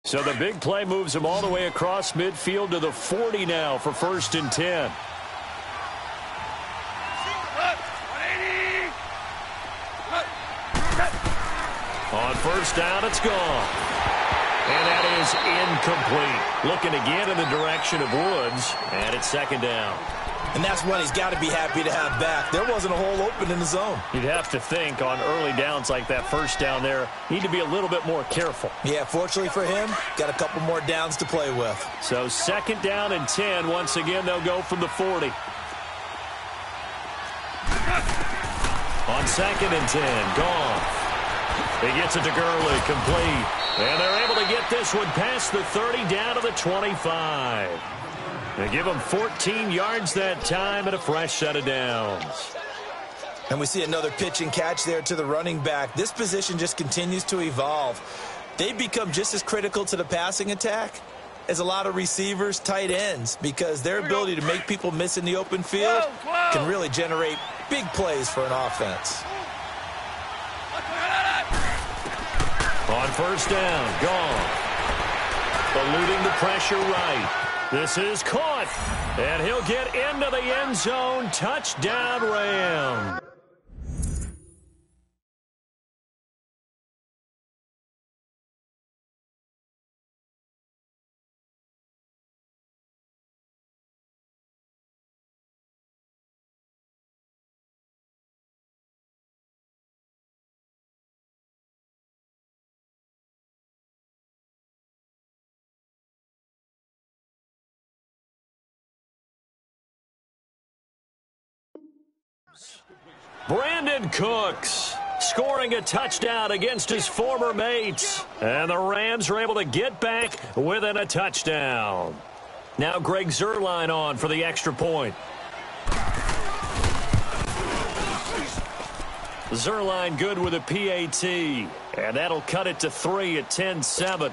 So the big play moves him all the way across midfield to the 40 now for 1st and 10. On 1st down, it's gone. And that is incomplete. Looking again in the direction of Woods, and it's 2nd down. And that's one he's got to be happy to have back. There wasn't a hole open in the zone. You'd have to think on early downs like that 1st down there, need to be a little bit more careful. Yeah, fortunately for him, got a couple more downs to play with. So 2nd down and 10. Once again, they'll go from the 40. On 2nd and 10, gone. He gets it to Gurley, complete. And they're able to get this one past the 30 down to the 25. They give him 14 yards that time and a fresh set of downs. And we see another pitch and catch there to the running back. This position just continues to evolve. They've become just as critical to the passing attack as a lot of receivers, tight ends, because their ability to make people miss in the open field can really generate big plays for an offense. On 1st down, gone. Eluding the pressure right. This is caught, and he'll get into the end zone. Touchdown, Rams. Brandon Cooks scoring a touchdown against his former mates. And the Rams are able to get back within a touchdown. Now Greg Zuerlein on for the extra point. Zuerlein good with a PAT. And that'll cut it to 3 at 10-7.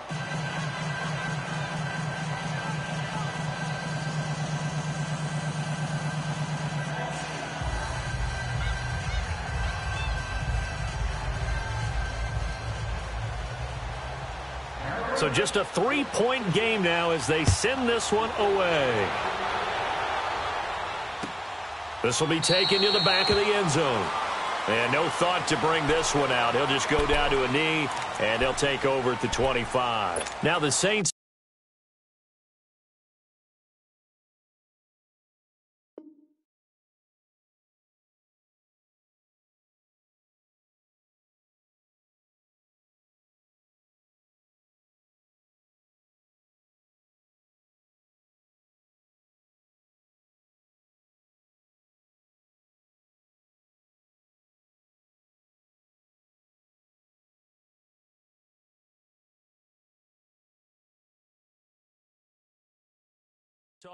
So just a 3-point game now as they send this one away. This will be taken to the back of the end zone. And no thought to bring this one out. He'll just go down to a knee, and he'll take over at the 25. Now the Saints.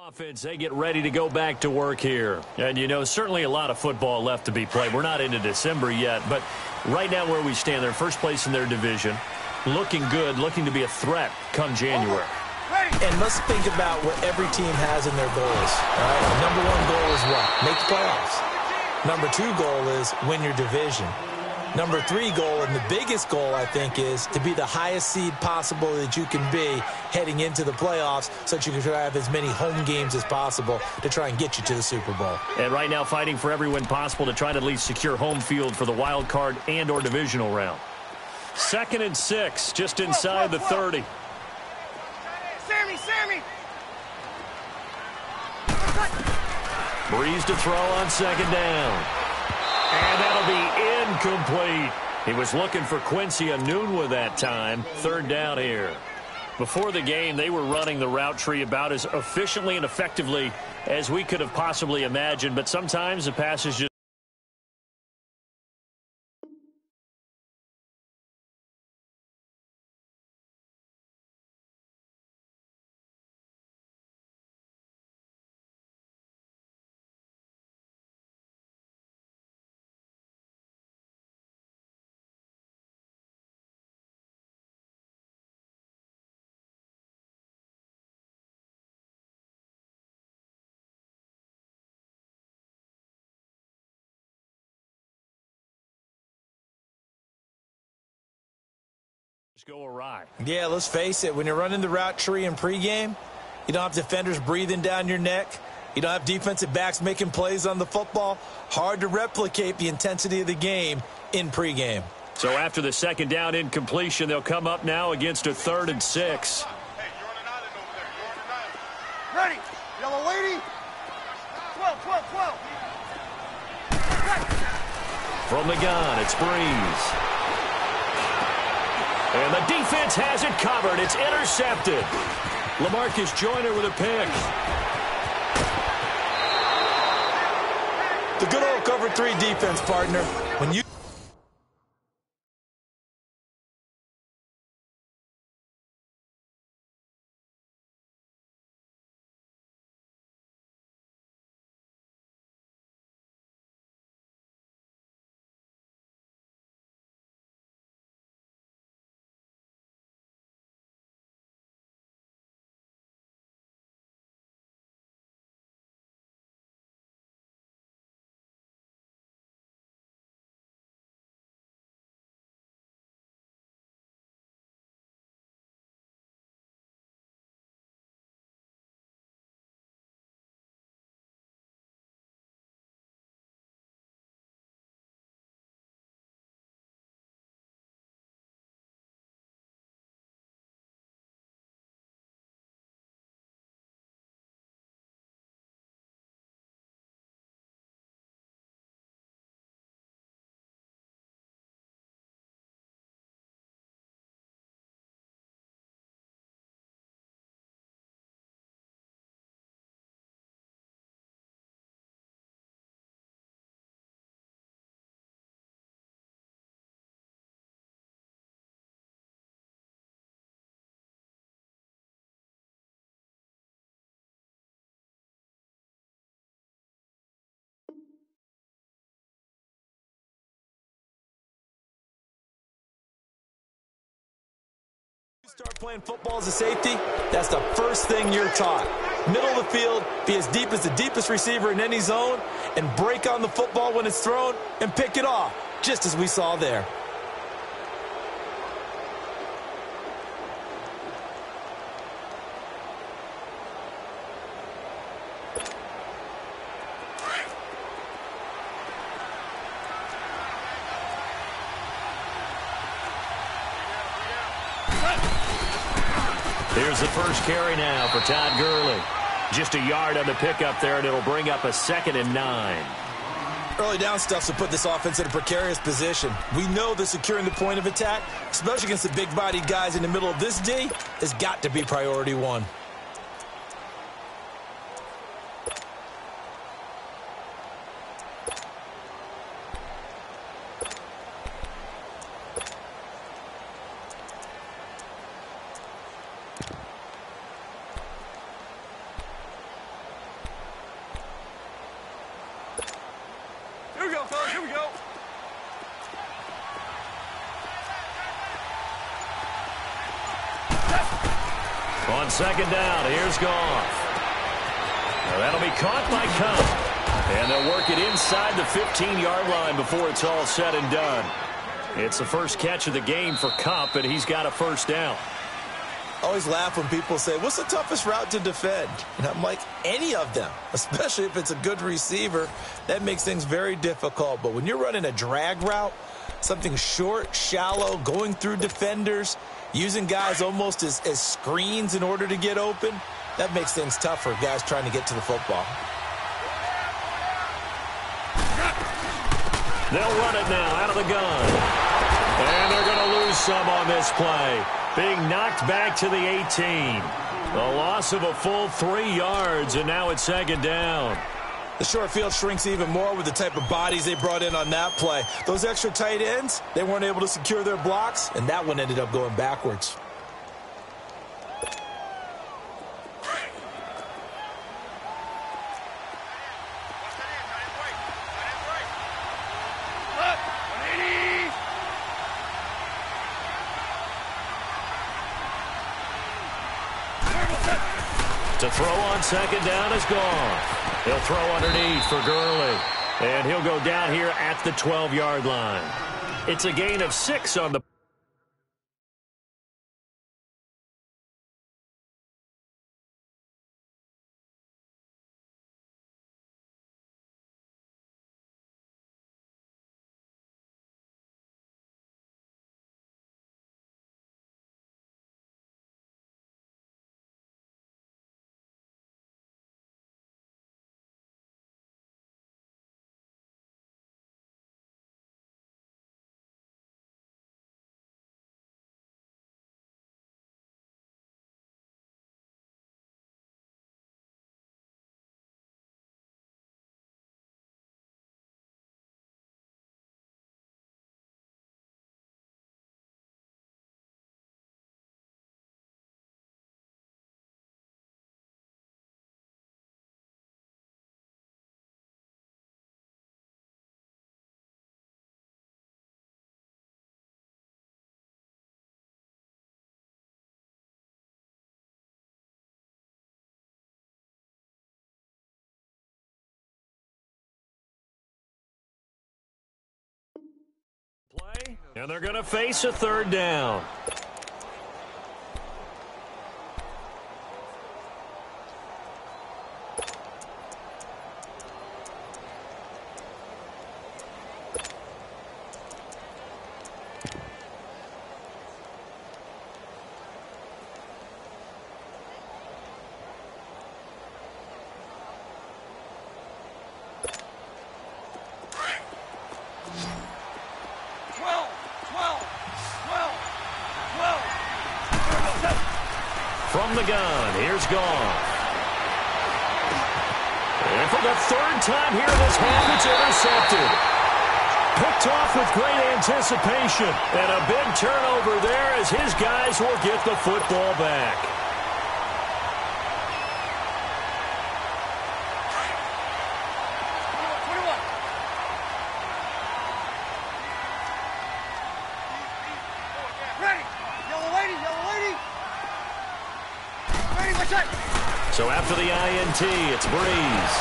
Offense, they get ready to go back to work here. And, you know, certainly a lot of football left to be played. We're not into December yet, but right now where we stand, they're first place in their division. Looking good, looking to be a threat come January. And let's think about what every team has in their goals. All right? Number 1 goal is what? Make the playoffs. Number 2 goal is win your division. Number 3 goal, and the biggest goal, I think, is to be the highest seed possible that you can be heading into the playoffs so that you can have as many home games as possible to try and get you to the Super Bowl. And right now fighting for every win possible to try to at least secure home field for the wild card and or divisional round. 2nd and 6, just inside the 30. Sammy! Breeze to throw on 2nd down. And that'll be incomplete. He was looking for Quincy Enunwa that time. 3rd down here. Before the game, they were running the route tree about as efficiently and effectively as we could have possibly imagined. But sometimes the passes just Go awry. Yeah, let's face it. When you're running the route tree in pregame, you don't have defenders breathing down your neck. You don't have defensive backs making plays on the football. Hard to replicate the intensity of the game in pregame. So after the second down incompletion, they'll come up now against a 3rd and 6. Hey, you're on an island over there. You're on an island. Ready. Yellow lady. 12, 12, 12. From the gun, it's Breeze. And the defense has it covered. It's intercepted. LaMarcus Joyner with a pick. The good old cover 3 defense, partner. When you start playing football as a safety, that's the first thing you're taught. Middle of the field, be as deep as the deepest receiver in any zone, and break on the football when it's thrown and pick it off, just as we saw there. Here's the first carry now for Todd Gurley. Just a yard on the pickup there, and it'll bring up a 2nd and 9. Early down stuff will put this offense in a precarious position. We know that securing the point of attack, especially against the big-bodied guys in the middle of this D, has got to be priority 1. Here we go, fellas. Here we go. On 2nd down, here's Goff. Now that'll be caught by Cup. And they'll work it inside the 15-yard line before it's all said and done. It's the first catch of the game for Cup, and he's got a first down. I always laugh when people say, what's the toughest route to defend? And I'm like, any of them, especially if it's a good receiver. That makes things very difficult. But when you're running a drag route, something short, shallow, going through defenders, using guys almost as screens in order to get open, that makes things tough for guys trying to get to the football. They'll run it now out of the gun. And they're going to lose some on this play. Being knocked back to the 18. A loss of a full 3 yards, and now it's 2nd down. The short field shrinks even more with the type of bodies they brought in on that play. Those extra tight ends, they weren't able to secure their blocks, and that one ended up going backwards. To throw on 2nd down is Goff. He'll throw underneath for Gurley. And he'll go down here at the 12-yard line. It's a gain of 6 on the And they're going to face a third down. From the gun, here's Goff. And for the third time here this half, it's intercepted. Picked off with great anticipation. And a big turnover there as his guys will get the football back. So after the INT, it's Breeze.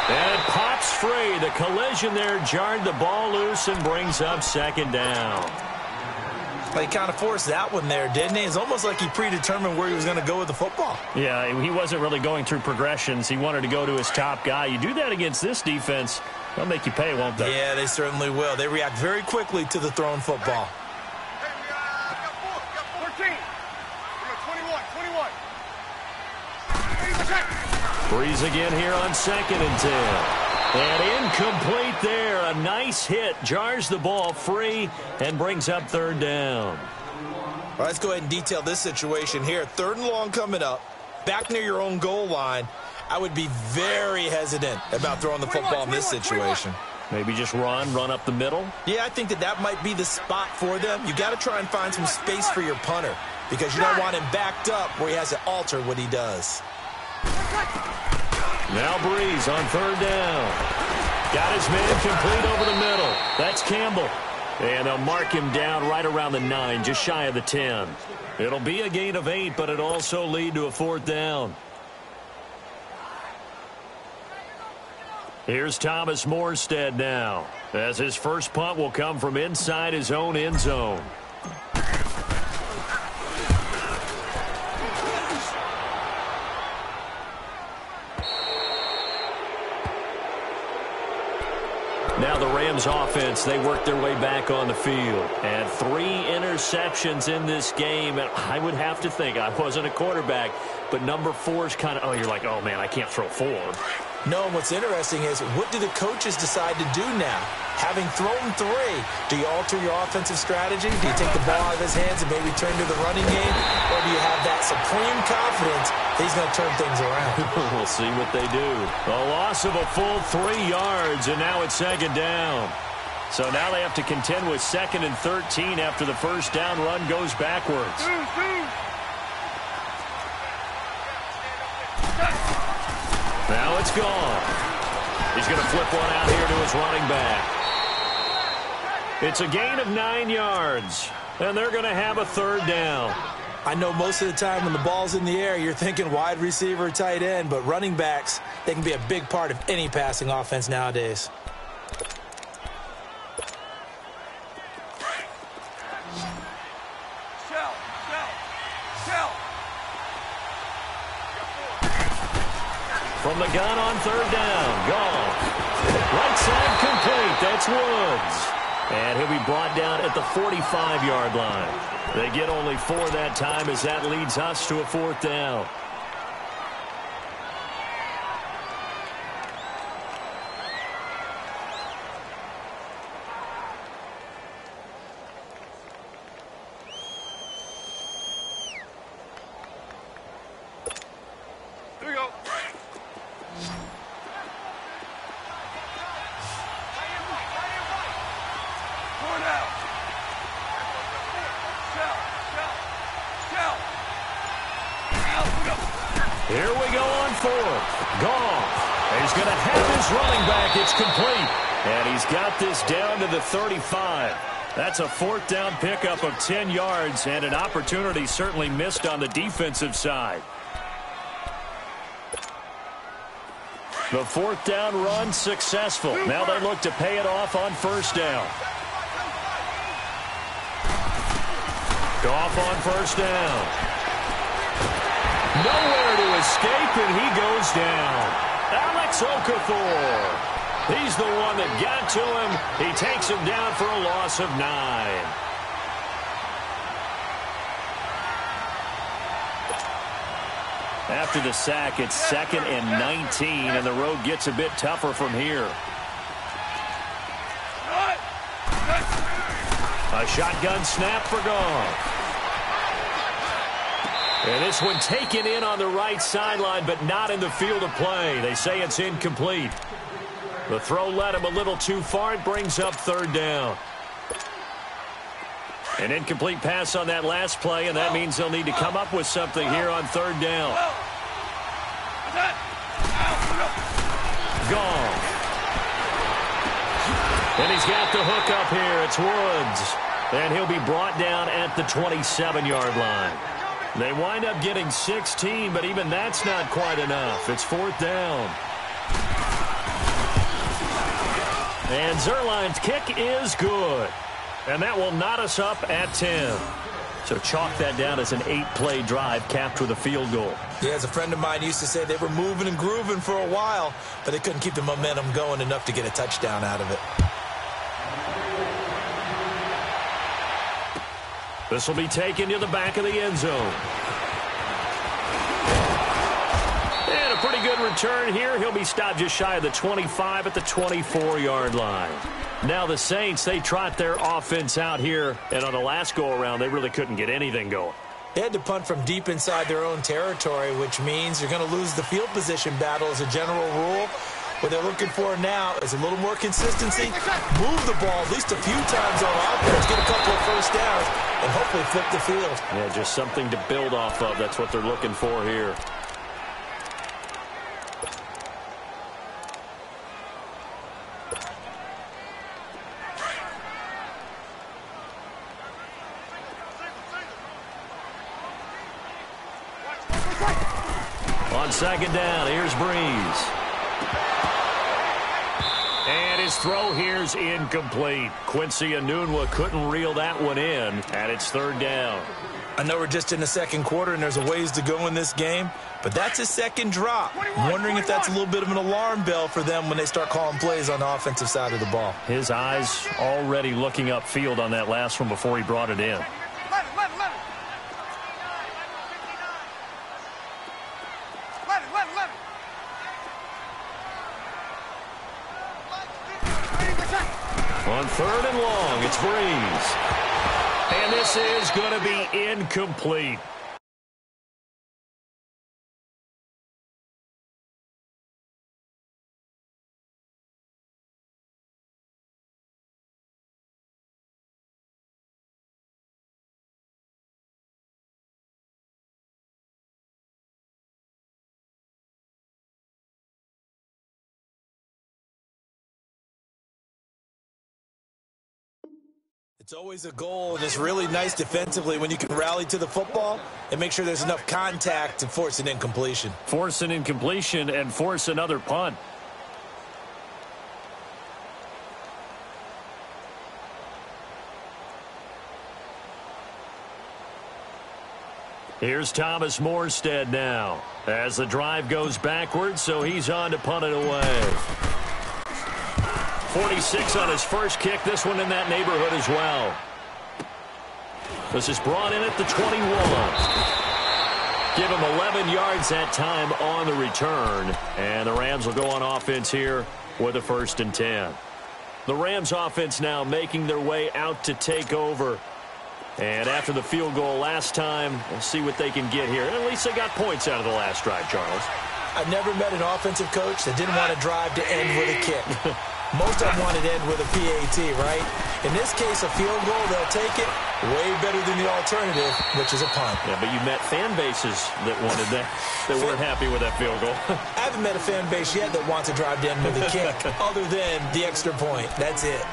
And it pops free. The collision there jarred the ball loose and brings up second down. Well, he kind of forced that one there, didn't he? It's almost like he predetermined where he was going to go with the football. Yeah, he wasn't really going through progressions. He wanted to go to his top guy. You do that against this defense, they'll make you pay, won't they? Yeah, they certainly will. They react very quickly to the thrown football. Breeze again here on 2nd and 10. And incomplete there. A nice hit. Jars the ball free and brings up third down. All right, let's go ahead and detail this situation here. 3rd and long coming up. Back near your own goal line. I would be very hesitant about throwing the football in this situation. Maybe just run up the middle? Yeah, I think that might be the spot for them. You got to try and find some space for your punter because you don't want him backed up where he has to alter what he does. Now Breeze on 3rd down. Got his man complete over the middle. That's Campbell. And they'll mark him down right around the 9, just shy of the 10. It'll be a gain of 8, but it'll also lead to a 4th down. Here's Thomas Morstead now, as his first punt will come from inside his own end zone. Now the Rams offense, they work their way back on the field. And 3 interceptions in this game. And I would have to think, I wasn't a quarterback, but number 4 is kind of, you're like, oh, man, I can't throw 4. No, and what's interesting is, what do the coaches decide to do now? Having thrown 3, do you alter your offensive strategy? Do you take the ball out of his hands and maybe turn to the running game? Or do you have that supreme confidence that he's going to turn things around? We'll see what they do. A loss of a full 3 yards, and now it's 2nd down. So now they have to contend with 2nd and 13 after the first down run goes backwards. Now it's gone. He's going to flip one out here to his running back. It's a gain of 9 yards, and they're going to have a 3rd down. I know most of the time when the ball's in the air, you're thinking wide receiver, tight end, but running backs, they can be a big part of any passing offense nowadays. From the gun on 3rd down, Goff. Right side complete, that's Woods. And he'll be brought down at the 45-yard line. They get only 4 that time as that leads us to a 4th down. Here we go. Here we go on 4th. Goff. He's going to have his running back. It's complete. And he's got this down to the 35. That's a 4th down pickup of 10 yards and an opportunity certainly missed on the defensive side. The 4th down run successful. Now they look to pay it off on 1st down. Goff on first down. Nowhere to escape, and he goes down. Alex Okafor. He's the one that got to him. He takes him down for a loss of 9. After the sack, it's 2nd and 19, and the road gets a bit tougher from here. A shotgun snap for Goff. And this one taken in on the right sideline, but not in the field of play. They say it's incomplete. The throw led him a little too far. It brings up 3rd down. An incomplete pass on that last play, and that means they'll need to come up with something here on 3rd down. Gone. And he's got the hook up here. It's Woods. And he'll be brought down at the 27-yard line. They wind up getting 16, but even that's not quite enough. It's 4th down. And Zerline's kick is good. And that will knot us up at 10. So chalk that down as an 8-play drive capped with a field goal. Yeah, as a friend of mine used to say, they were moving and grooving for a while, but they couldn't keep the momentum going enough to get a touchdown out of it. This will be taken to the back of the end zone. And a pretty good return here. He'll be stopped just shy of the 25 at the 24-yard line. Now the Saints, they trot their offense out here, and on the last go-around, they really couldn't get anything going. They had to punt from deep inside their own territory, which means you're going to lose the field position battle as a general rule. What they're looking for now is a little more consistency, move the ball at least a few times on offense, get a couple of first downs, and hopefully flip the field. Yeah, just something to build off of. That's what they're looking for here. On 2nd down, here's Breeze. And his throw here's incomplete. Quincy Enunwa couldn't reel that one in, and it's 3rd down. I know we're just in the 2nd quarter and there's a ways to go in this game, but that's his 2nd drop. I'm wondering if that's a little bit of an alarm bell for them when they start calling plays on the offensive side of the ball. His eyes already looking upfield on that last one before he brought it in. On 3rd and long, it's Breeze. And this is going to be incomplete. It's always a goal, and it's really nice defensively when you can rally to the football and make sure there's enough contact to force an incompletion. Force an incompletion and force another punt. Here's Thomas Morstead now as the drive goes backwards, so he's on to punt it away. 46 on his first kick. This one in that neighborhood as well. This is brought in at the 21. Give him 11 yards that time on the return. And the Rams will go on offense here with a 1st and 10. The Rams offense now making their way out to take over. And after the field goal last time, we'll see what they can get here. And at least they got points out of the last drive, Charles. I've never met an offensive coach that didn't want to drive to end with a kick. Most of them want to end with a PAT, right? In this case, a field goal, they'll take it way better than the alternative, which is a punt. Yeah, but you met fan bases that wanted that, that weren't happy with that field goal. I haven't met a fan base yet that wants to drive to end with a kick other than the extra point. That's it.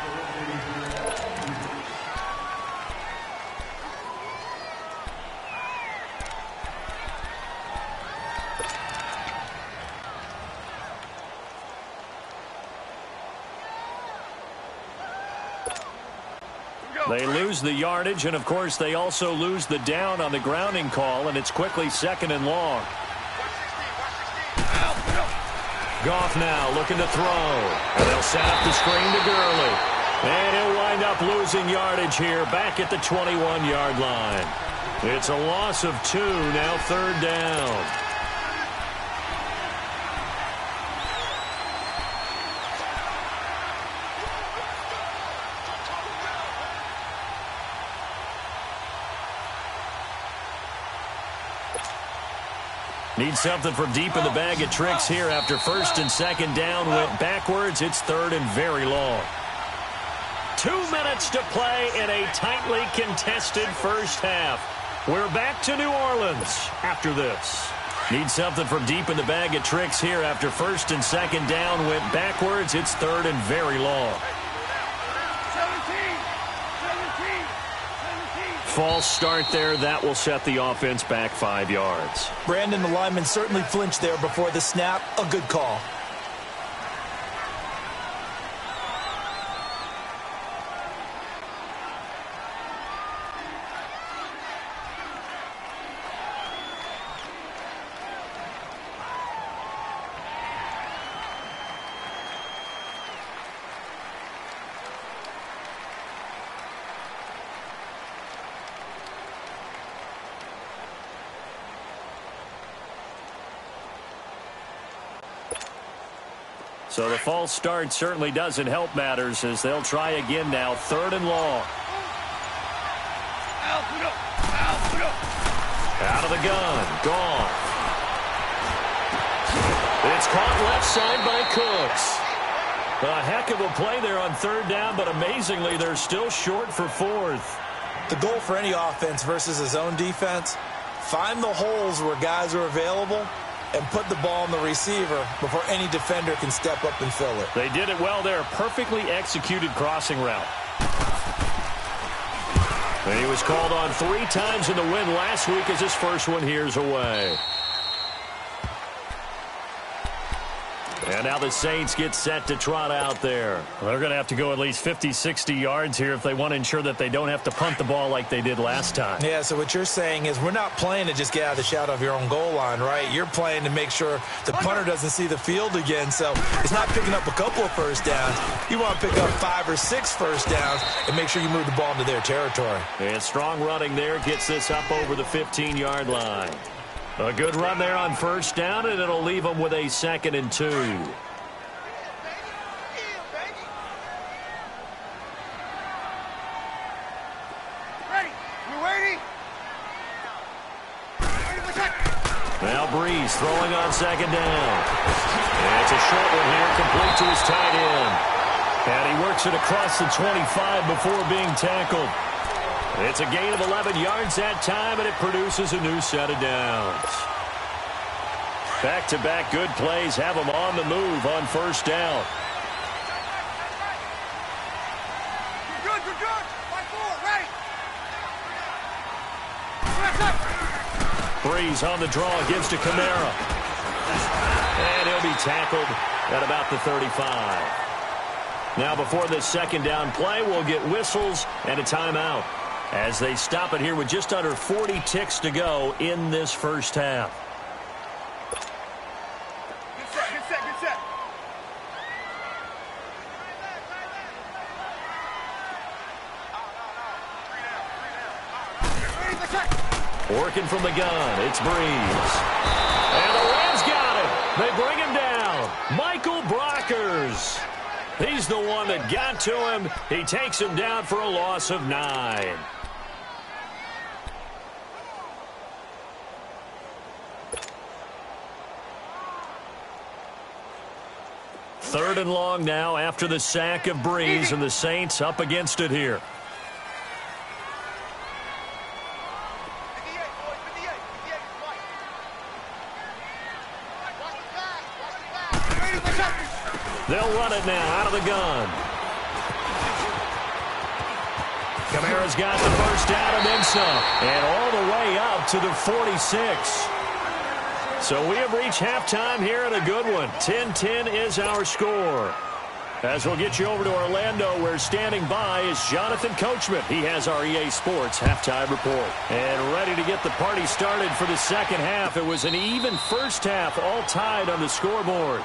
They lose the yardage, and, of course, they also lose the down on the grounding call, and it's quickly 2nd and long. Goff now looking to throw. And they'll set up the screen to Gurley. And he'll wind up losing yardage here back at the 21-yard line. It's a loss of 2, now 3rd down. Need something from deep in the bag of tricks here after 1st and 2nd down went backwards. It's 3rd and very long. 2 minutes to play in a tightly contested first half. We're back to New Orleans after this. Need something from deep in the bag of tricks here after 1st and 2nd down went backwards. It's 3rd and very long. False start there. That will set the offense back 5 yards. Brandon, the lineman certainly flinched there before the snap. A good call. So the false start certainly doesn't help matters as they'll try again now. 3rd and long. Out of the gun. Gone. It's caught left side by Cooks. A heck of a play there on 3rd down, but amazingly they're still short for 4th. The goal for any offense versus his own defense, find the holes where guys are available and put the ball on the receiver before any defender can step up and fill it. They did it well there. Perfectly executed crossing route. And he was called on 3 times in the win last week as his first one here's away. And now the Saints get set to trot out there. Well, they're going to have to go at least 50, 60 yards here if they want to ensure that they don't have to punt the ball like they did last time. Yeah, so what you're saying is we're not playing to just get out of the shadow of your own goal line, right? You're playing to make sure the punter doesn't see the field again. So it's not picking up a couple of first downs. You want to pick up 5 or 6 first downs and make sure you move the ball into their territory. And strong running there gets this up over the 15-yard line. A good run there on 1st down, and it'll leave them with a 2nd and 2. Ready? You waiting? Now Breeze throwing on 2nd down. And it's a short one here, complete to his tight end. And he works it across the 25 before being tackled. It's a gain of 11 yards that time, and it produces a new set of downs. Back-to-back good plays have them on the move on 1st down. You're good. 5-4, ready? Breeze on the draw, gives to Kamara. And he'll be tackled at about the 35. Now before this 2nd down play, we'll get whistles and a timeout as they stop it here with just under 40 ticks to go in this first half. Get set. Working from the gun, it's Breeze. And the Rams got him. They bring him down. Michael Brockers. He's the one that got to him. He takes him down for a loss of 9. Third and long now after the sack of Breeze, and the Saints up against it here. They'll run it now out of the gun. Kamara's got the first down and then some. And all the way up to the 46. So we have reached halftime here in a good one. 10-10 is our score. As we'll get you over to Orlando, where standing by is Jonathan Coachman. He has our EA Sports halftime report. And ready to get the party started for the second half. It was an even first half, all tied on the scoreboard.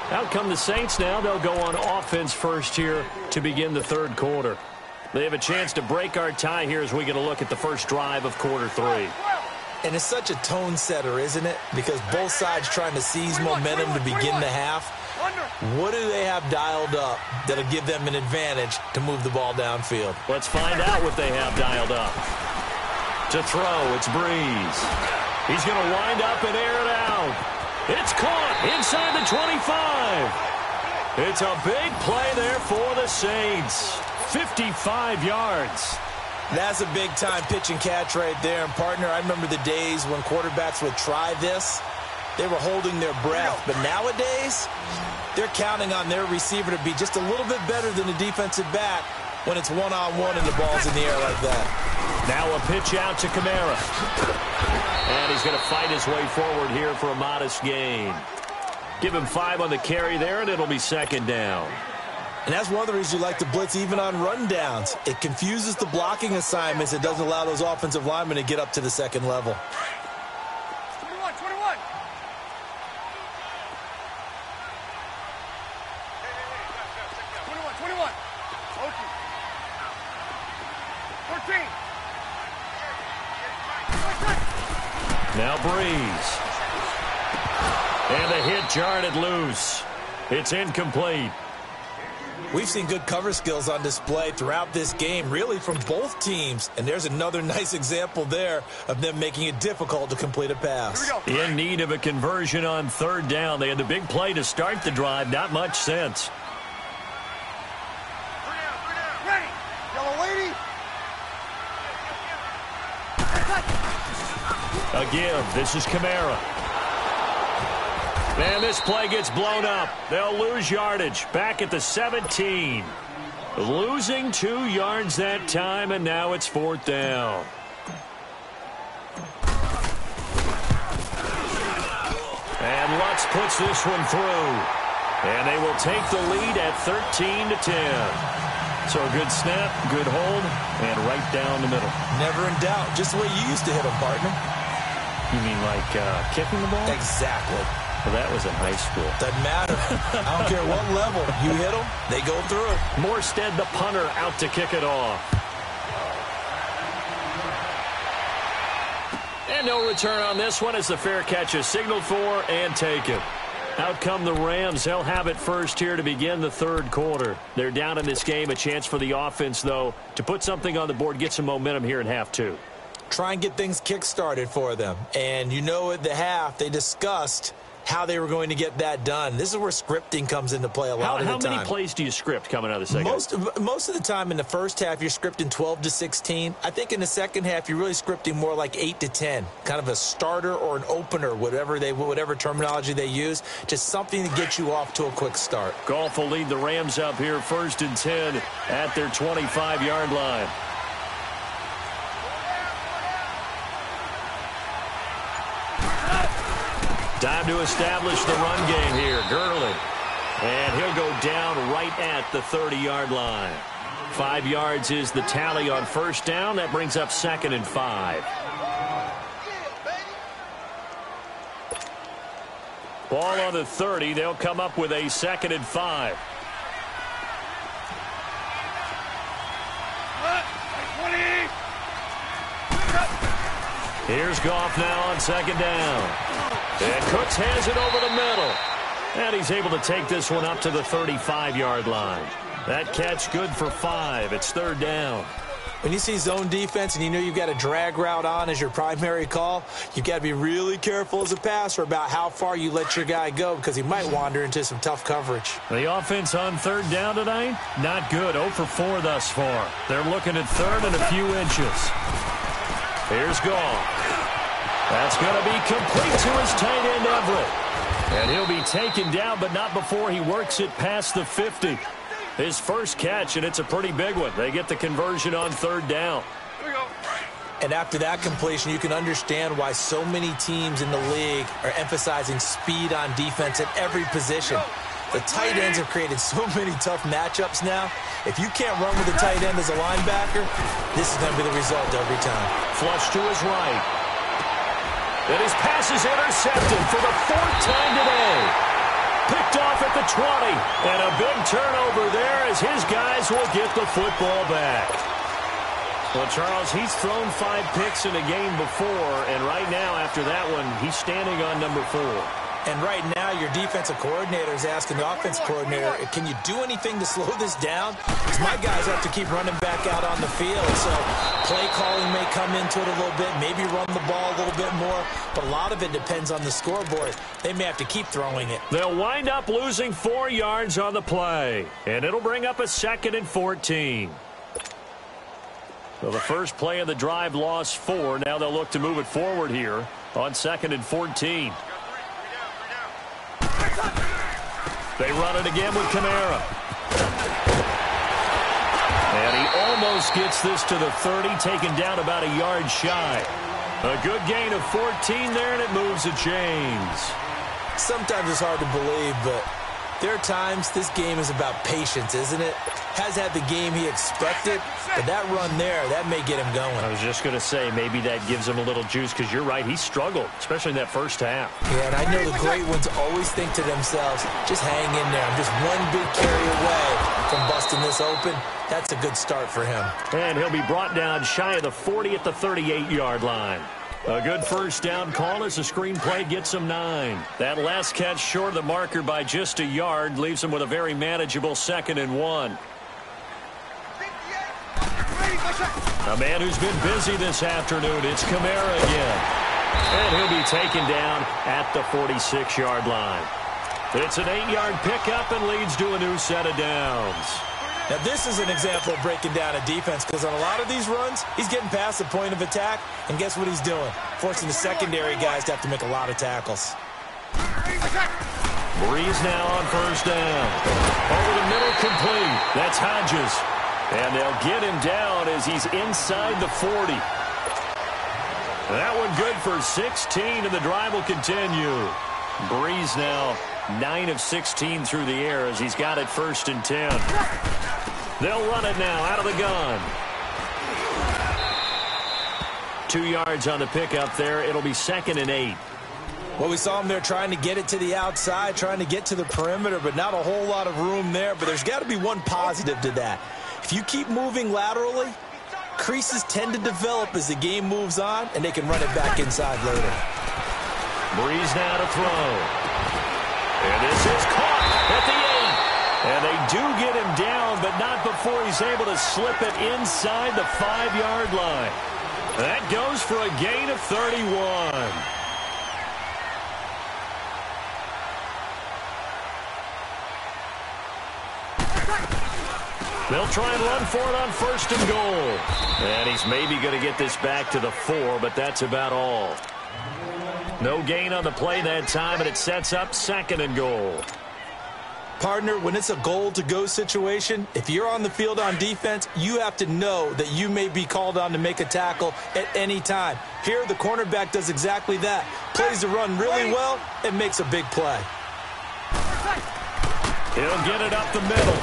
Out come the Saints now. They'll go on offense first here to begin the third quarter. They have a chance to break our tie here as we get a look at the first drive of quarter three. And it's such a tone setter, isn't it? Because both sides trying to seize momentum to begin the half. What do they have dialed up that'll give them an advantage to move the ball downfield? Let's find out what they have dialed up. To throw, it's Breeze. He's going to wind up and air it out. It's caught inside the 25. It's a big play there for the Saints. 55 yards. That's a big-time pitch and catch right there. And, partner, I remember the days when quarterbacks would try this. They were holding their breath. But nowadays, they're counting on their receiver to be just a little bit better than the defensive back when it's one-on-one and the ball's in the air like that. Now a pitch out to Kamara. And he's going to fight his way forward here for a modest gain. Give him 5 on the carry there, and it'll be second down. And that's one of the reasons you like to blitz even on rundowns. It confuses the blocking assignments. It doesn't allow those offensive linemen to get up to the second level. 21. 21. 14. Now Breeze. And the hit jarred it loose. It's incomplete. We've seen good cover skills on display throughout this game, really from both teams. And there's another nice example there of them making it difficult to complete a pass. In need of a conversion on third down. They had the big play to start the drive. Not much sense. Ready. Yellow lady. A give. This is Kamara. And this play gets blown up. They'll lose yardage. Back at the 17. Losing 2 yards that time, and now it's fourth down. And Lutz puts this one through. And they will take the lead at 13-10. So a good snap, good hold, and right down the middle. Never in doubt. Just the way you used to hit them, partner. You mean like kicking the ball? Exactly. Well, that was in high school. Doesn't matter. I don't care what level. You hit them, they go through it. Morstead, the punter, out to kick it off. And no return on this one as the fair catch is signaled for and taken. Out come the Rams. They'll have it first here to begin the third quarter. They're down in this game. A chance for the offense, though, to put something on the board, get some momentum here in half two. Try and get things kick-started for them. And you know at the half, they discussed how they were going to get that done. This is where scripting comes into play a lot of the time. How many plays do you script coming out of the second? Most of the time in the first half, you're scripting 12 to 16. I think in the second half, you're really scripting more like 8 to 10. Kind of a starter or an opener, whatever terminology they use. Just something to get you off to a quick start. Goff will lead the Rams up here first and 10 at their 25-yard line. Time to establish the run game here. Gurley. And he'll go down right at the 30-yard line. 5 yards is the tally on first down. That brings up 2nd and 5. Ball on the 30. They'll come up with a 2nd and 5. Here's Goff now on 2nd down. And Cooks has it over the middle. And he's able to take this one up to the 35-yard line. That catch good for 5. It's 3rd down. When you see zone defense and you know you've got a drag route on as your primary call, you've got to be really careful as a passer about how far you let your guy go because he might wander into some tough coverage. The offense on 3rd down tonight, not good. 0 for 4 thus far. They're looking at 3rd and a few inches. Here's Goff. That's going to be complete to his tight end, Everett. And he'll be taken down, but not before he works it past the 50. His first catch, and it's a pretty big one. They get the conversion on 3rd down. And after that completion, you can understand why so many teams in the league are emphasizing speed on defense at every position. The tight ends have created so many tough matchups now. If you can't run with a tight end as a linebacker, this is going to be the result every time. Flush to his right. And his pass is intercepted for the 4th time today. Picked off at the 20. And a big turnover there as his guys will get the football back. Well, Charles, he's thrown 5 picks in a game before, and right now, after that one, he's standing on number 4. And right now, your defensive coordinator is asking the offensive coordinator, can you do anything to slow this down? Because my guys have to keep running back out on the field. So play calling may come into it a little bit, maybe run the ball a little bit more. But a lot of it depends on the scoreboard. They may have to keep throwing it. They'll wind up losing 4 yards on the play. And it'll bring up a 2nd and 14. So the first play of the drive lost 4. Now they'll look to move it forward here on 2nd and 14. They run it again with Kamara. And he almost gets this to the 30, taken down about a yard shy. A good gain of 14 there, and it moves the chains. Sometimes it's hard to believe, but there are times this game is about patience, isn't it? Has had the game he expected, but that run there, that may get him going. I was just going to say, maybe that gives him a little juice, because you're right, he struggled, especially in that first half. Yeah, and I know the great ones always think to themselves, just hang in there. I'm just one big carry away from busting this open. That's a good start for him. And he'll be brought down shy of the 40 at the 38-yard line. A good first down call as the screen play gets him 9. That last catch short of the marker by just a yard leaves him with a very manageable 2nd and 1. A man who's been busy this afternoon, it's Kamara again. And he'll be taken down at the 46-yard line. It's an 8-yard pickup and leads to a new set of downs. Now, this is an example of breaking down a defense, because on a lot of these runs, he's getting past the point of attack, and guess what he's doing? Forcing the secondary guys to have to make a lot of tackles. Breeze now on first down. Over the middle, complete. That's Hodges. And they'll get him down as he's inside the 40. That one good for 16, and the drive will continue. Breeze now 9 of 16 through the air as he's got it 1st and 10. They'll run it now out of the gun. 2 yards on the pickup there. It'll be 2nd and 8. Well, we saw him there trying to get it to the outside, trying to get to the perimeter, but not a whole lot of room there. But there's got to be one positive to that. If you keep moving laterally, creases tend to develop as the game moves on, and they can run it back inside later. Breeze now to throw. And this is caught at the 8. And they do get him down, but not before he's able to slip it inside the 5-yard line. That goes for a gain of 31. They'll try and run for it on 1st and goal. And he's maybe going to get this back to the 4, but that's about all. No gain on the play that time, and it sets up 2nd and goal. Partner, when it's a goal-to-go situation, if you're on the field on defense, you have to know that you may be called on to make a tackle at any time. Here, the cornerback does exactly that. Plays the run really well and makes a big play. He'll get it up the middle.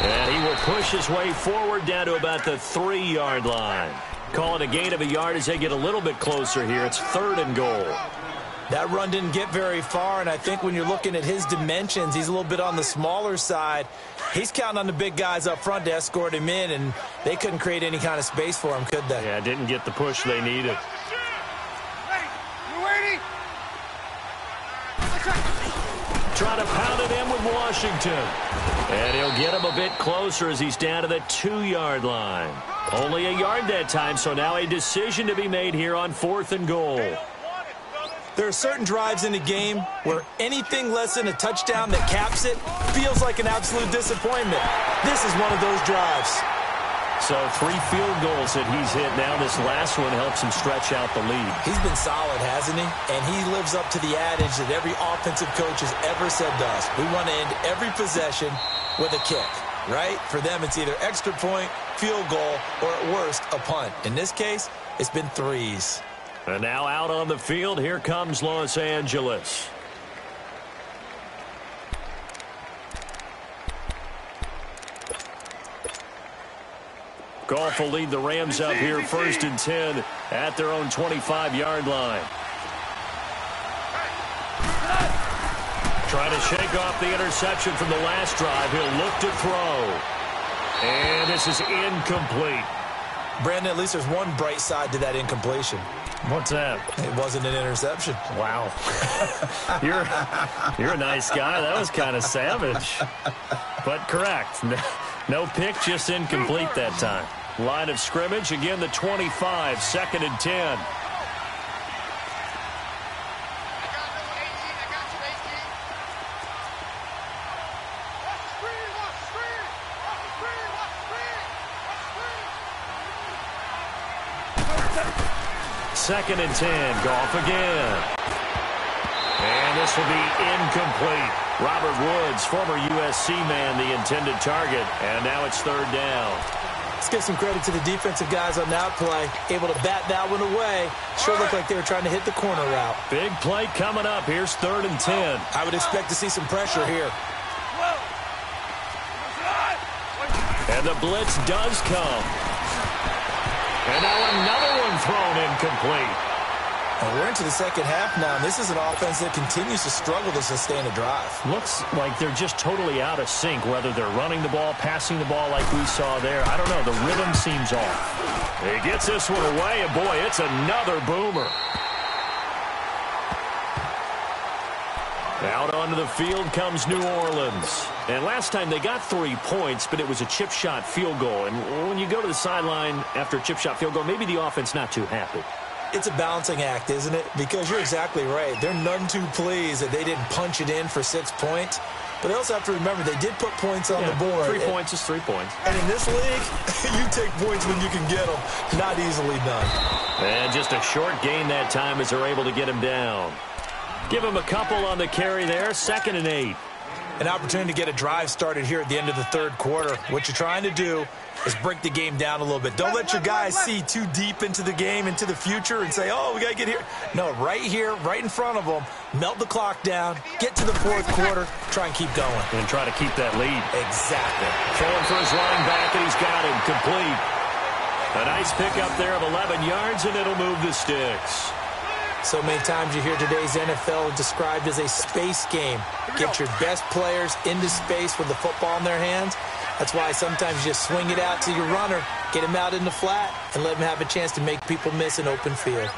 And he will push his way forward down to about the 3-yard line. Call it a gain of a yard as they get a little bit closer here. It's 3rd and goal. That run didn't get very far, and I think when you're looking at his dimensions, he's a little bit on the smaller side. He's counting on the big guys up front to escort him in, and they couldn't create any kind of space for him, could they? Yeah, didn't get the push they needed. Trying to pound it in with Washington. And he'll get him a bit closer as he's down to the 2-yard line. Only a yard that time, so now a decision to be made here on 4th and goal. There are certain drives in the game where anything less than a touchdown that caps it feels like an absolute disappointment. This is one of those drives. So 3 field goals that he's hit now. This last one helps him stretch out the lead. He's been solid, hasn't he? And he lives up to the adage that every offensive coach has ever said to us. We want to end every possession with a kick, right? For them, it's either extra point, field goal, or at worst, a punt. In this case, it's been 3s. And now out on the field, here comes Los Angeles. Goff will lead the Rams up here 1st and 10 at their own 25-yard line. Trying to shake off the interception from the last drive. He'll look to throw. And this is incomplete. Brandon, at least there's one bright side to that incompletion. What's that? It wasn't an interception. Wow. You're a nice guy. That was kind of savage. But correct. No pick, just incomplete that time. Line of scrimmage, again the 25, 2nd and 10. Second and 10, Goff again. And this will be incomplete. Robert Woods, former USC man, the intended target. And now it's 3rd down. Let's give some credit to the defensive guys on that play. Able to bat that one away. Sure looked like they were trying to hit the corner route. Big play coming up. Here's 3rd and 10. I would expect to see some pressure here. And the blitz does come. And now another one thrown incomplete. And we're into the second half now, and this is an offense that continues to struggle to sustain a drive. Looks like they're just totally out of sync, whether they're running the ball, passing the ball like we saw there. I don't know. The rhythm seems off. He gets this one away, and boy, it's another boomer. Out onto the field comes New Orleans. And last time they got 3 points, but it was a chip shot field goal. And when you go to the sideline after a chip shot field goal, maybe the offense not too happy. It's a balancing act, isn't it? Because you're exactly right. They're none too pleased that they didn't punch it in for 6 points. But they also have to remember they did put points on the board. 3 points is 3 points. And in this league, you take points when you can get them. Not easily done. And just a short gain that time as they're able to get him down. Give him a couple on the carry there. 2nd and 8. An opportunity to get a drive started here at the end of the 3rd quarter. What you're trying to do is break the game down a little bit. Don't let your guys see too deep into the game, into the future, and say, oh, we got to get here. No, right here, right in front of them, melt the clock down, get to the 4th quarter, try and keep going. And try to keep that lead. Exactly. Throwing for his line back, and he's got him complete. A nice pickup there of 11 yards, and it'll move the sticks. So many times you hear today's NFL described as a space game. Get your best players into space with the football in their hands. That's why sometimes you just swing it out to your runner, get him out in the flat, and let him have a chance to make people miss an open field.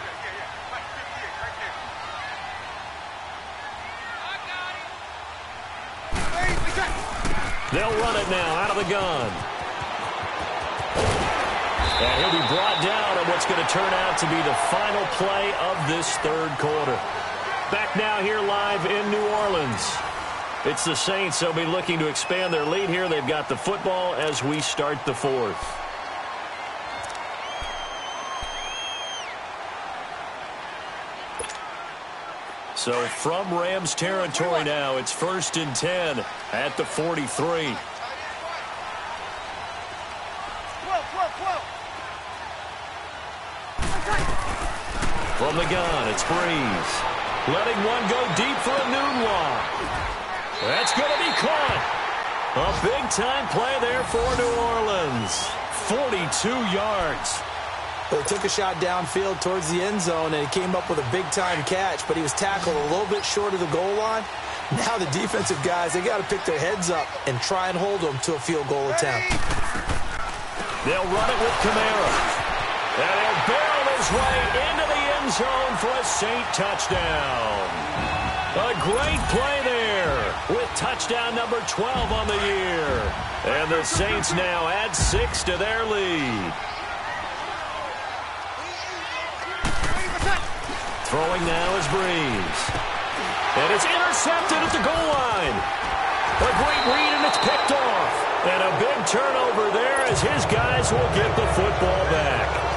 They'll run it now out of the gun. And he'll be brought down on what's going to turn out to be the final play of this 3rd quarter. Back now here live in New Orleans. It's the Saints. They'll be looking to expand their lead here. They've got the football as we start the 4th. So from Rams territory now, it's 1st and 10 at the 43. From the gun, it's Breeze. Letting one go deep for a noon walk. That's going to be caught. A big-time play there for New Orleans. 42 yards. Well, he took a shot downfield towards the end zone, and he came up with a big-time catch, but he was tackled a little bit short of the goal line. Now the defensive guys, they got to pick their heads up and try and hold them to a field goal attempt. They'll run it with Kamara. And he'll barrel his way into the end zone for a Saint touchdown. A great play there with touchdown number 12 on the year. And the Saints now add 6 to their lead. Throwing now is Breeze. And it's intercepted at the goal line. A great read, and it's picked off. And a big turnover there as his guys will get the football back.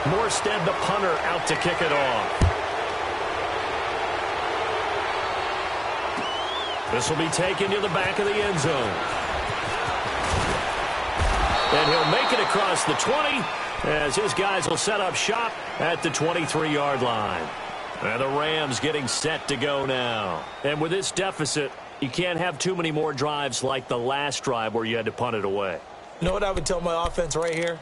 Morstead, the punter, out to kick it off. This will be taken to the back of the end zone. And he'll make it across the 20 as his guys will set up shop at the 23-yard line. And the Rams getting set to go now. And with this deficit, you can't have too many more drives like the last drive where you had to punt it away. You know what I would tell my offense right here?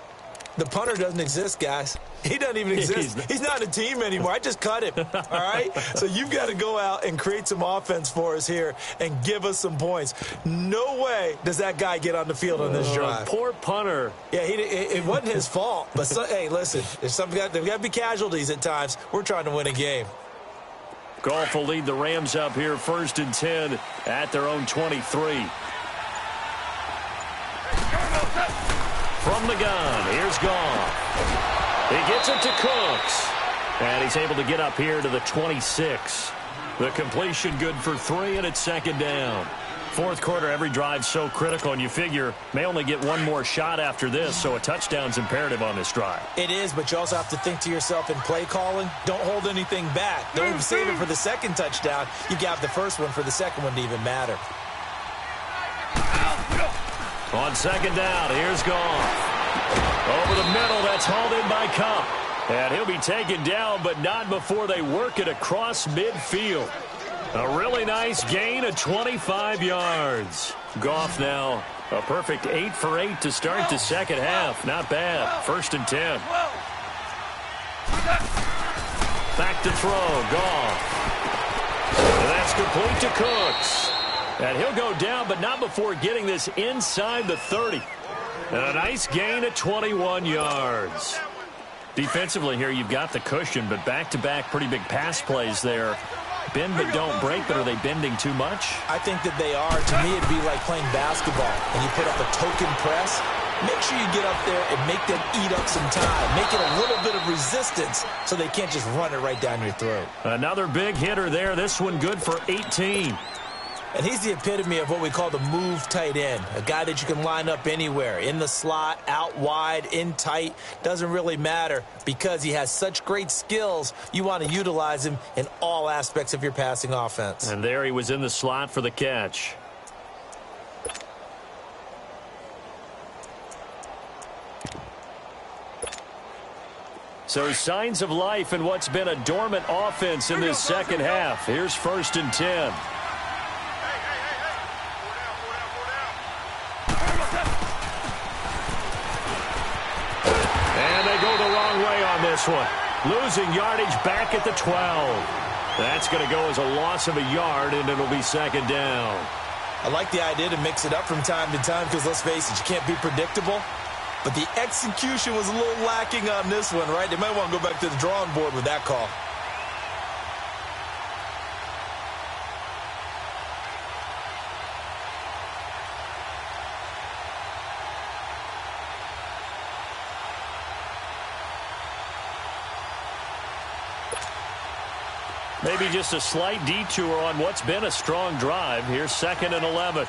The punter doesn't exist, guys. He doesn't even exist. He's not a team anymore. I just cut him, all right? So you've got to go out and create some offense for us here and give us some points. No way does that guy get on the field on this drive. Poor punter. Yeah, it wasn't his fault. But, hey, listen, there's got to be casualties at times. We're trying to win a game. Goff will lead the Rams up here 1st and 10 at their own 23. From the gun, here's Goff. He gets it to Cooks. And he's able to get up here to the 26. The completion good for 3, and it's 2nd down. 4th quarter, every drive so critical, and you figure may only get one more shot after this, so a touchdown's imperative on this drive. It is, but you also have to think to yourself in play calling, don't hold anything back. Don't even save it for the 2nd touchdown. You got the 1st one for the 2nd one to even matter. On 2nd down, here's Goff. Over the middle, that's hauled in by Cup. And he'll be taken down, but not before they work it across midfield. A really nice gain of 25 yards. Goff now a perfect 8 for 8 to start the 2nd half. Not bad. 1st and 10. Back to throw. Goff. And that's complete to Cooks. And he'll go down, but not before getting this inside the 30. And a nice gain of 21 yards. Defensively here, you've got the cushion, but back-to-back pretty big pass plays there. Bend but don't break, but are they bending too much? I think that they are. To me, it'd be like playing basketball, and you put up a token press. Make sure you get up there and make them eat up some time. Make it a little bit of resistance so they can't just run it right down your throat. Another big hitter there. This one good for 18. And he's the epitome of what we call the move tight end, a guy that you can line up anywhere, in the slot, out wide, in tight, doesn't really matter because he has such great skills. You want to utilize him in all aspects of your passing offense. And there he was in the slot for the catch. So signs of life in what's been a dormant offense in this 2nd half. Here's 1st and 10. This one. Losing yardage back at the 12. That's going to go as a loss of a yard, and it'll be 2nd down. I like the idea to mix it up from time to time because, let's face it, you can't be predictable. But the execution was a little lacking on this one, right? They might want to go back to the drawing board with that call. Maybe just a slight detour on what's been a strong drive. Here's 2nd and 11.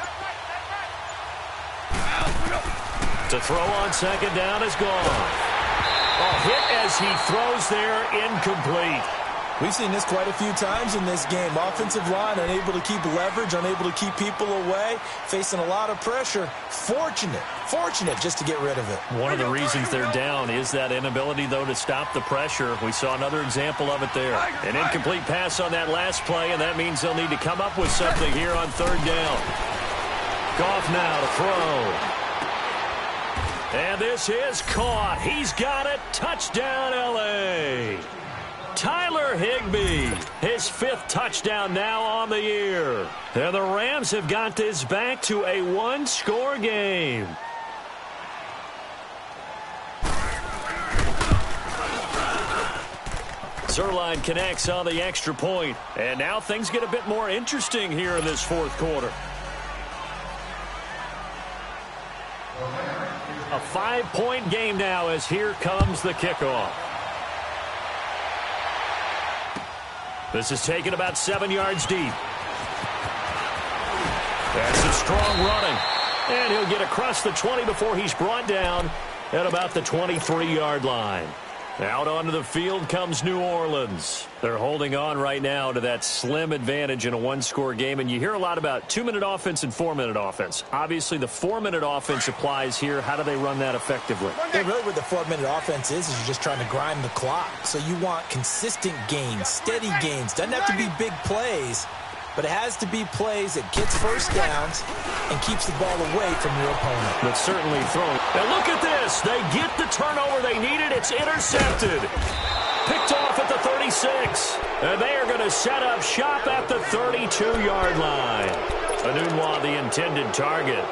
To throw on 2nd down is gone. A hit as he throws there, incomplete. We've seen this quite a few times in this game. Offensive line unable to keep leverage, unable to keep people away, facing a lot of pressure. Fortunate just to get rid of it. One of the reasons they're down is that inability, though, to stop the pressure. We saw another example of it there. An incomplete pass on that last play, and that means they'll need to come up with something here on 3rd down. Goff now to throw. And this is caught. He's got it. Touchdown, L.A. Tyler Higbee, his 5th touchdown now on the year. And the Rams have got this back to a 1-score game. Zerline connects on the extra point. And now things get a bit more interesting here in this 4th quarter. A 5-point game now as here comes the kickoff. This is taken about 7 yards deep. That's a strong running. And he'll get across the 20 before he's brought down at about the 23-yard line. Out onto the field comes New Orleans. They're holding on right now to that slim advantage in a 1-score game. And you hear a lot about 2-minute offense and 4-minute offense. Obviously, the 4-minute offense applies here. How do they run that effectively? Yeah, really what the 4-minute offense is you're just trying to grind the clock. So you want consistent gains, steady gains. Doesn't have to be big plays. but it has to be plays that gets first downs and keeps the ball away from your opponent. But certainly throwing. And look at this. They get the turnover they needed. It's intercepted. Picked off at the 36. And they are going to set up shop at the 32-yard line. Anunwa, the intended target.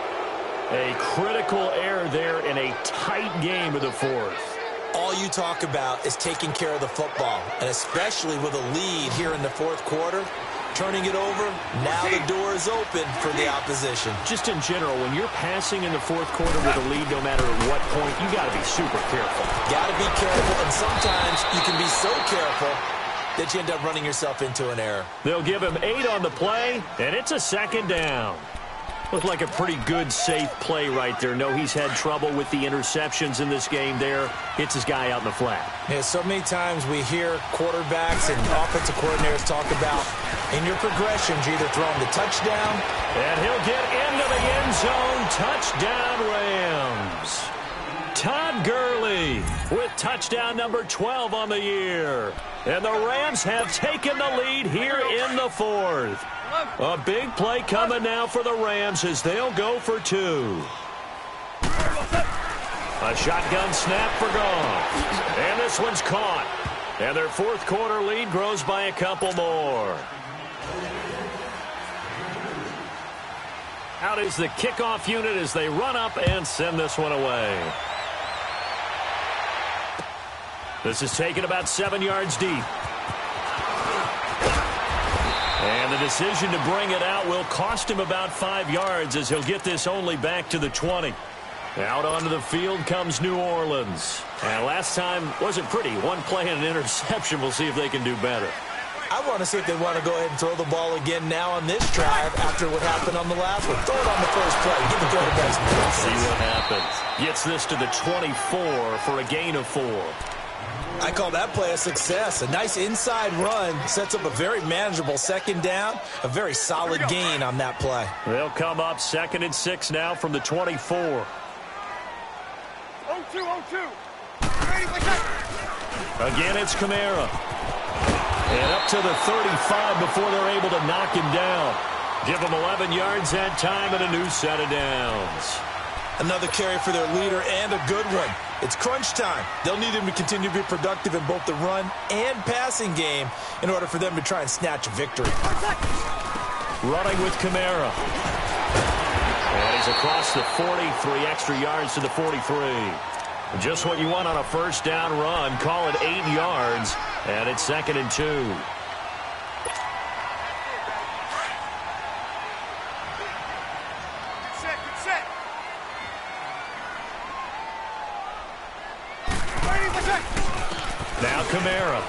A critical error there in a tight game of the fourth. All you talk about is taking care of the football, and especially with a lead here in the fourth quarter, turning it over, now the door is open for the opposition. Just in general, when you're passing in the fourth quarter with a lead, no matter at what point, you got to be super careful. Got to be careful, and sometimes you can be so careful that you end up running yourself into an error. They'll give him 8 on the play, and it's a second down. Looked like a pretty good, safe play right there. No, he's had trouble with the interceptions in this game there. Hits his guy out in the flat. Yeah, so many times we hear quarterbacks and offensive coordinators talk about in your progressions, you're either throwing the touchdown. And he'll get into the end zone. Touchdown, Rams. Todd Gurley with touchdown number 12 on the year. And the Rams have taken the lead here in the fourth. A big play coming now for the Rams as they'll go for 2. A shotgun snap for Goff. And this one's caught. And their fourth quarter lead grows by a couple more. Out is the kickoff unit as they run up and send this one away. This is taken about 7 yards deep. And the decision to bring it out will cost him about 5 yards as he'll get this only back to the 20. Out onto the field comes New Orleans. And last time wasn't pretty. One play and an interception. We'll see if they can do better. I want to see if they want to go ahead and throw the ball again now on this drive after what happened on the last one. Throw it on the first play. Give the quarterback some process. See what happens. Gets this to the 24 for a gain of 4. I call that play a success. A nice inside run sets up a very manageable second down. A very solid gain on that play. They'll come up 2nd and 6 now from the 24. 0-2, 0-2. Again, it's Kamara. And up to the 35 before they're able to knock him down. Give him 11 yards that time and a new set of downs. Another carry for their leader and a good one. It's crunch time. They'll need him to continue to be productive in both the run and passing game in order for them to try and snatch a victory. Running with Kamara. And he's across the 40, 3 extra yards to the 43. Just what you want on a first down run. Call it 8 yards, and it's 2nd and 2. Now Kamara.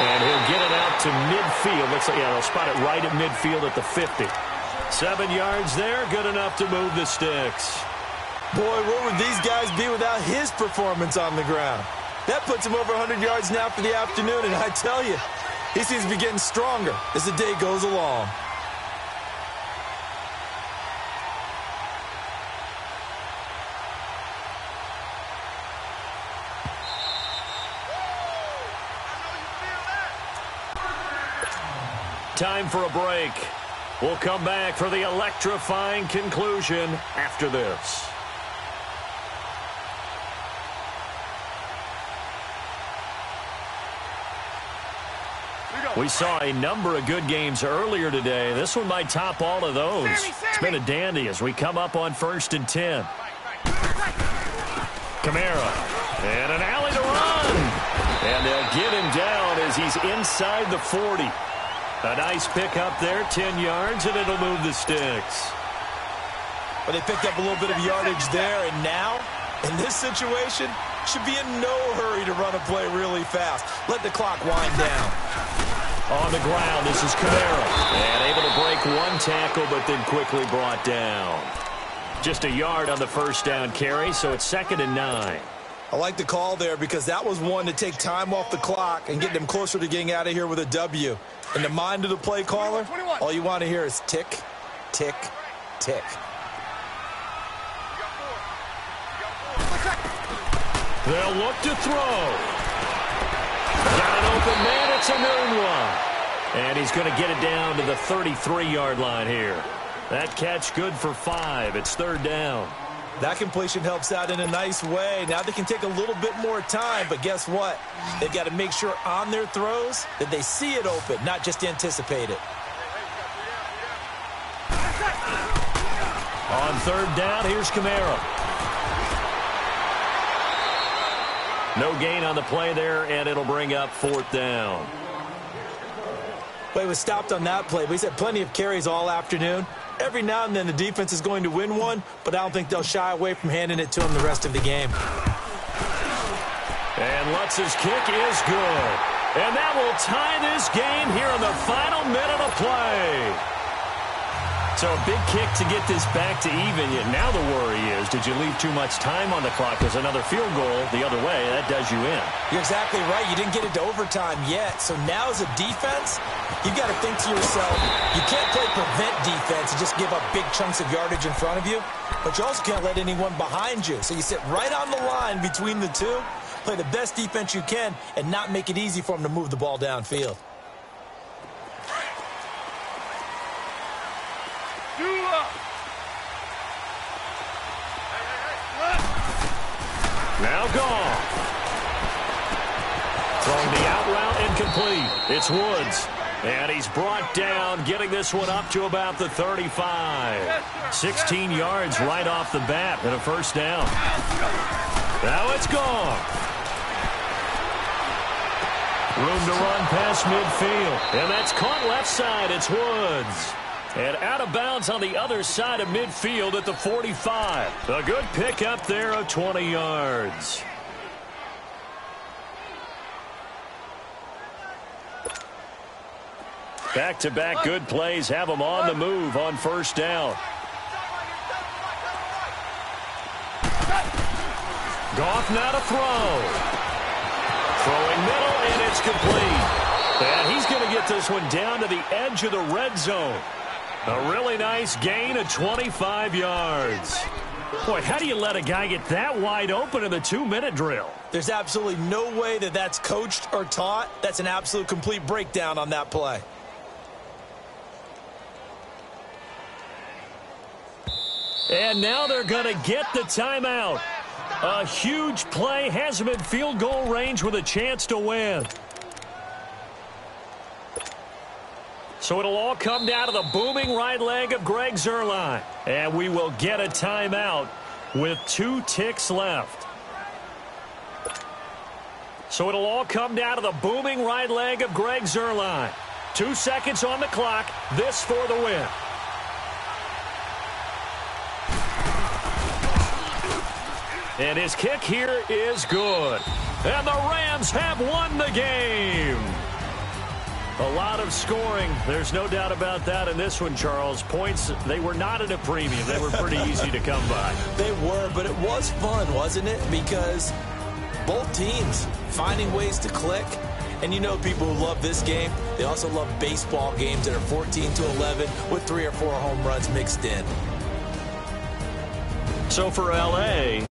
And he'll get it out to midfield. Looks like, yeah, they'll spot it right at midfield at the 50. 7 yards there, good enough to move the sticks. Boy, where would these guys be without his performance on the ground? That puts him over 100 yards now for the afternoon, and I tell you, he seems to be getting stronger as the day goes along. Time for a break. We'll come back for the electrifying conclusion after this. We saw a number of good games earlier today. This one might top all of those. It's been a dandy as we come up on 1st and 10. Kamara. And an alley to run. And they'll get him down as he's inside the 40. A nice pick up there, 10 yards, and it'll move the sticks. But they picked up a little bit of yardage there, and now, in this situation, should be in no hurry to run a play really fast. Let the clock wind down. On the ground, this is Kamara. And able to break one tackle, but then quickly brought down. Just a yard on the first down carry, so it's 2nd and 9. I like the call there because that was one to take time off the clock and get them closer to getting out of here with a W. In the mind of the play caller, all you want to hear is tick, tick, tick. They'll look to throw. Got an open man. It's Anunwa. And he's going to get it down to the 33-yard line here. That catch good for 5. It's third down. That completion helps out in a nice way. Now they can take a little bit more time, but guess what? They've got to make sure on their throws that they see it open, not just anticipate it. On third down, here's Kamara. No gain on the play there, and it'll bring up fourth down. Well, he was stopped on that play, but he's had plenty of carries all afternoon. Every now and then the defense is going to win one, but I don't think they'll shy away from handing it to him the rest of the game. And Lutz's kick is good. And that will tie this game here in the final minute of play. So a big kick to get this back to even. Yet now the worry is, did you leave too much time on the clock? Because another field goal the other way, that does you in. You're exactly right. You didn't get into overtime yet. So now as a defense, you've got to think to yourself, you can't play prevent defense and just give up big chunks of yardage in front of you. But you also can't let anyone behind you. So you sit right on the line between the two, play the best defense you can, and not make it easy for them to move the ball downfield. Now gone. Throwing the out route incomplete. It's Woods. And he's brought down, getting this one up to about the 35. 16 yards right off the bat and a first down. Now it's gone. Room to run past midfield. And that's caught left side. It's Woods. And out of bounds on the other side of midfield at the 45. A good pickup there of 20 yards. Back-to-back good plays have them on the move on first down. Goff now to throw. Throwing middle, and it's complete. And he's going to get this one down to the edge of the red zone. A really nice gain of 25 yards. Boy, how do you let a guy get that wide open in the 2-minute drill? There's absolutely no way that that's coached or taught. That's an absolute complete breakdown on that play. And now they're going to get the timeout. A huge play has them in field goal range with a chance to win. So it'll all come down to the booming right leg of Greg Zuerlein. And we will get a timeout with 2 ticks left. So it'll all come down to the booming right leg of Greg Zuerlein. 2 seconds on the clock. This for the win. And his kick here is good. And the Rams have won the game. A lot of scoring. There's no doubt about that in this one, Charles. Points, they were not at a premium. They were pretty easy to come by. They were, but it was fun, wasn't it? Because both teams finding ways to click. And you know people who love this game, they also love baseball games that are 14-11 with 3 or 4 home runs mixed in. So for L.A.,